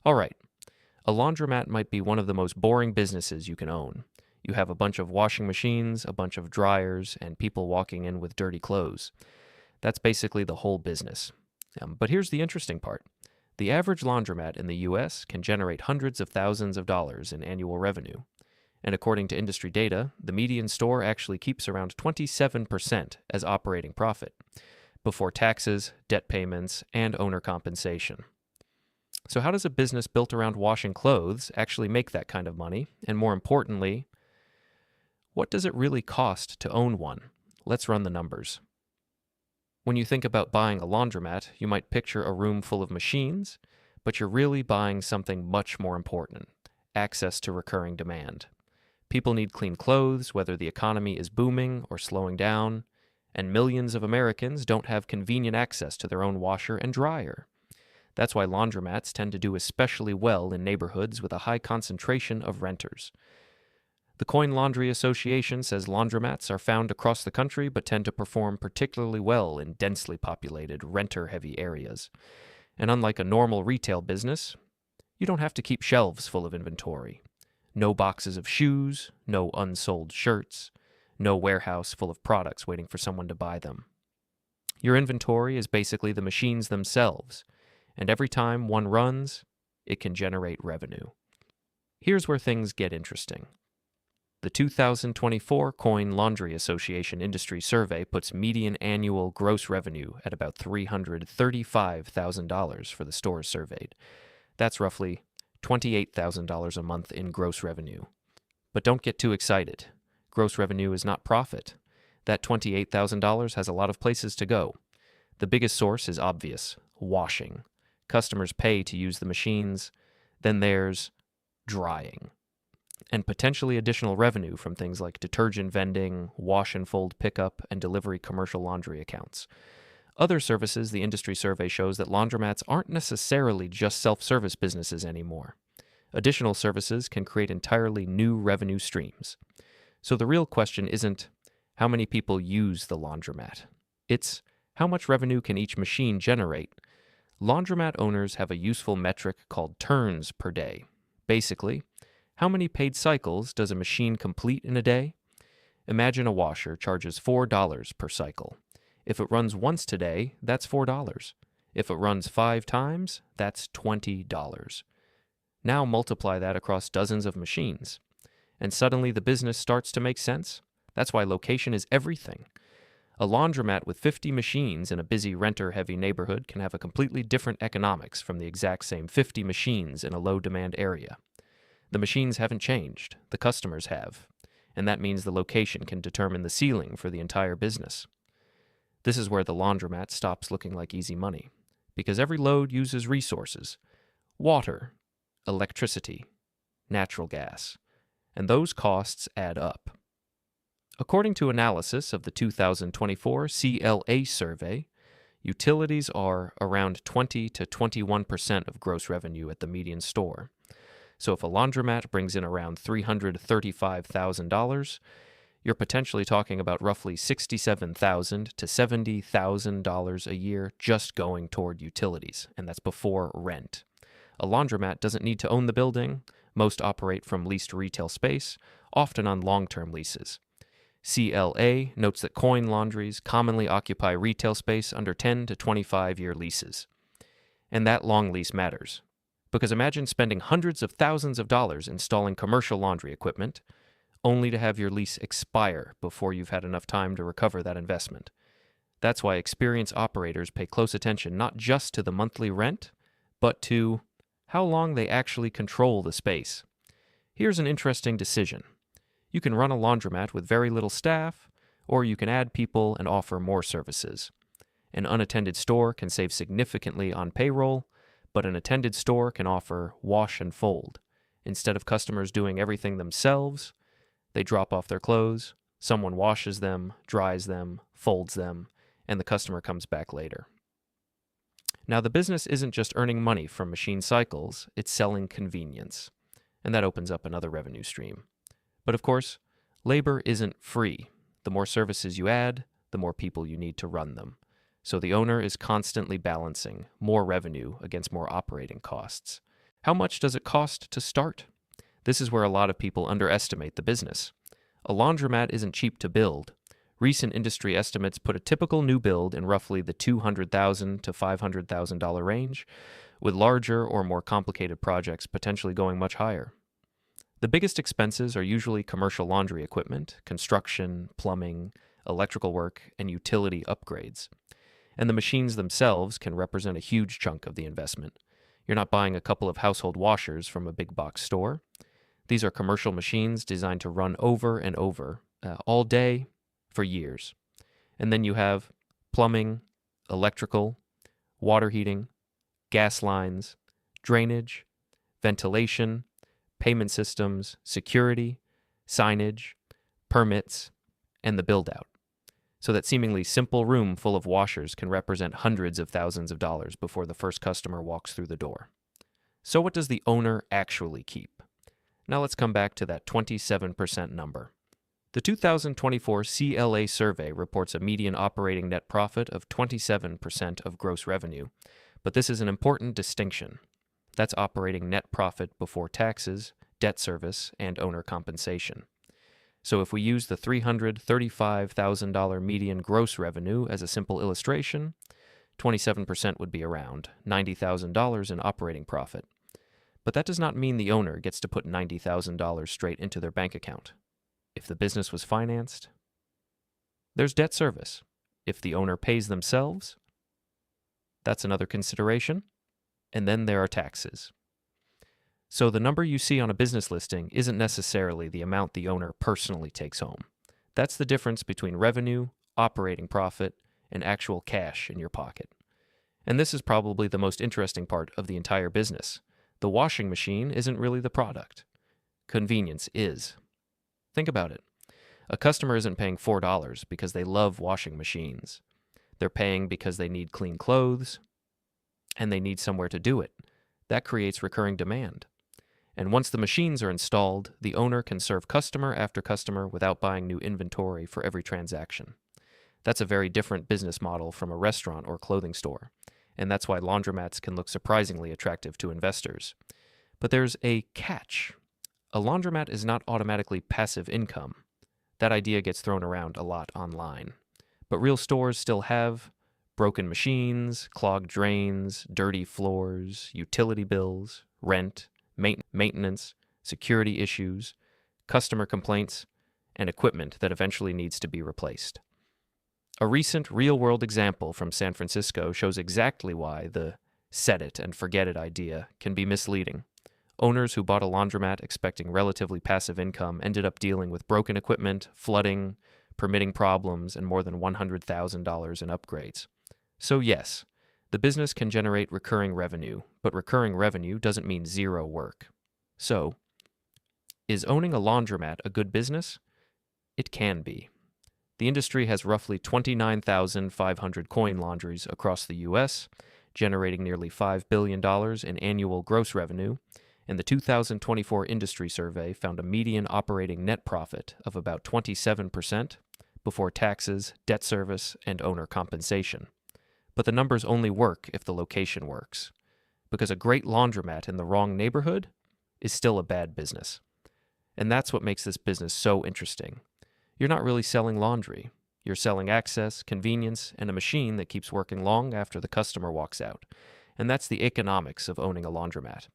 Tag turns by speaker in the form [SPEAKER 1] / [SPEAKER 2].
[SPEAKER 1] All right, a laundromat might be one of the most boring businesses you can own. You have a bunch of washing machines, a bunch of dryers, and people walking in with dirty clothes. That's basically the whole business. But here's the interesting part. The average laundromat in the US can generate hundreds of thousands of dollars in annual revenue. And according to industry data, the median store actually keeps around 27% as operating profit, before taxes, debt payments, and owner compensation. So how does a business built around washing clothes actually make that kind of money? And more importantly, what does it really cost to own one? Let's run the numbers. When you think about buying a laundromat, you might picture a room full of machines, but you're really buying something much more important: access to recurring demand. People need clean clothes, whether the economy is booming or slowing down, and millions of Americans don't have convenient access to their own washer and dryer. That's why laundromats tend to do especially well in neighborhoods with a high concentration of renters. The Coin Laundry Association says laundromats are found across the country but tend to perform particularly well in densely populated, renter-heavy areas. And unlike a normal retail business, you don't have to keep shelves full of inventory. No boxes of shoes, no unsold shirts, no warehouse full of products waiting for someone to buy them. Your inventory is basically the machines themselves, and every time one runs, it can generate revenue. Here's where things get interesting. The 2024 Coin Laundry Association Industry Survey puts median annual gross revenue at about $335,000 for the stores surveyed. That's roughly $28,000 a month in gross revenue. But don't get too excited. Gross revenue is not profit. That $28,000 has a lot of places to go. The biggest source is obvious: washing. Customers pay to use the machines. Then there's drying, and potentially additional revenue from things like detergent vending, wash and fold pickup, and delivery commercial laundry accounts. Other services, the industry survey shows that laundromats aren't necessarily just self-service businesses anymore. Additional services can create entirely new revenue streams. So the real question isn't how many people use the laundromat. It's how much revenue can each machine generate. Laundromat owners have a useful metric called turns per day. Basically, how many paid cycles does a machine complete in a day? Imagine a washer charges $4 per cycle. If it runs once today, that's $4. If it runs 5 times, that's $20. Now multiply that across dozens of machines, and suddenly the business starts to make sense. That's why location is everything. A laundromat with 50 machines in a busy renter-heavy neighborhood can have a completely different economics from the exact same 50 machines in a low-demand area. The machines haven't changed, the customers have, and that means the location can determine the ceiling for the entire business. This is where the laundromat stops looking like easy money, because every load uses resources: water, electricity, natural gas, and those costs add up. According to analysis of the 2024 CLA survey, utilities are around 20 to 21% of gross revenue at the median store. So if a laundromat brings in around $335,000, you're potentially talking about roughly $67,000 to $70,000 a year just going toward utilities, and that's before rent. A laundromat doesn't need to own the building. Most operate from leased retail space, often on long-term leases. CLA notes that coin laundries commonly occupy retail space under 10 to 25-year leases. And that long lease matters, because imagine spending hundreds of thousands of dollars installing commercial laundry equipment, only to have your lease expire before you've had enough time to recover that investment. That's why experienced operators pay close attention not just to the monthly rent, but to how long they actually control the space. Here's an interesting decision. You can run a laundromat with very little staff, or you can add people and offer more services. An unattended store can save significantly on payroll, but an attended store can offer wash and fold. Instead of customers doing everything themselves, they drop off their clothes, someone washes them, dries them, folds them, and the customer comes back later. Now, the business isn't just earning money from machine cycles, it's selling convenience, and that opens up another revenue stream. But of course, labor isn't free. The more services you add, the more people you need to run them. So the owner is constantly balancing more revenue against more operating costs. How much does it cost to start? This is where a lot of people underestimate the business. A laundromat isn't cheap to build. Recent industry estimates put a typical new build in roughly the $200,000 to $500,000 range, with larger or more complicated projects potentially going much higher. The biggest expenses are usually commercial laundry equipment, construction, plumbing, electrical work, and utility upgrades. And the machines themselves can represent a huge chunk of the investment. You're not buying a couple of household washers from a big box store. These are commercial machines designed to run over and over, all day, for years. And then you have plumbing, electrical, water heating, gas lines, drainage, ventilation, payment systems, security, signage, permits, and the build-out. So that seemingly simple room full of washers can represent hundreds of thousands of dollars before the first customer walks through the door. So what does the owner actually keep? Now let's come back to that 27% number. The 2024 CLA survey reports a median operating net profit of 27% of gross revenue, but this is an important distinction. That's operating net profit before taxes, debt service, and owner compensation. So if we use the $335,000 median gross revenue as a simple illustration, 27% would be around $90,000 in operating profit. But that does not mean the owner gets to put $90,000 straight into their bank account. If the business was financed, there's debt service. If the owner pays themselves, that's another consideration. And then there are taxes. So the number you see on a business listing isn't necessarily the amount the owner personally takes home. That's the difference between revenue, operating profit, and actual cash in your pocket. And this is probably the most interesting part of the entire business. The washing machine isn't really the product. Convenience is. Think about it. A customer isn't paying $4 because they love washing machines. They're paying because they need clean clothes, and they need somewhere to do it. That creates recurring demand. And once the machines are installed, the owner can serve customer after customer without buying new inventory for every transaction. That's a very different business model from a restaurant or clothing store, and that's why laundromats can look surprisingly attractive to investors. But there's a catch. A laundromat is not automatically passive income. That idea gets thrown around a lot online. But real stores still have broken machines, clogged drains, dirty floors, utility bills, rent, maintenance, security issues, customer complaints, and equipment that eventually needs to be replaced. A recent real-world example from San Francisco shows exactly why the set it and forget it idea can be misleading. Owners who bought a laundromat expecting relatively passive income ended up dealing with broken equipment, flooding, permitting problems, and more than $100,000 in upgrades. So yes, the business can generate recurring revenue, but recurring revenue doesn't mean zero work. So, is owning a laundromat a good business? It can be. The industry has roughly 29,500 coin laundries across the U.S., generating nearly $5 billion in annual gross revenue, and the 2024 industry survey found a median operating net profit of about 27% before taxes, debt service, and owner compensation. But the numbers only work if the location works, because a great laundromat in the wrong neighborhood is still a bad business. And that's what makes this business so interesting. You're not really selling laundry. You're selling access, convenience, and a machine that keeps working long after the customer walks out. And that's the economics of owning a laundromat.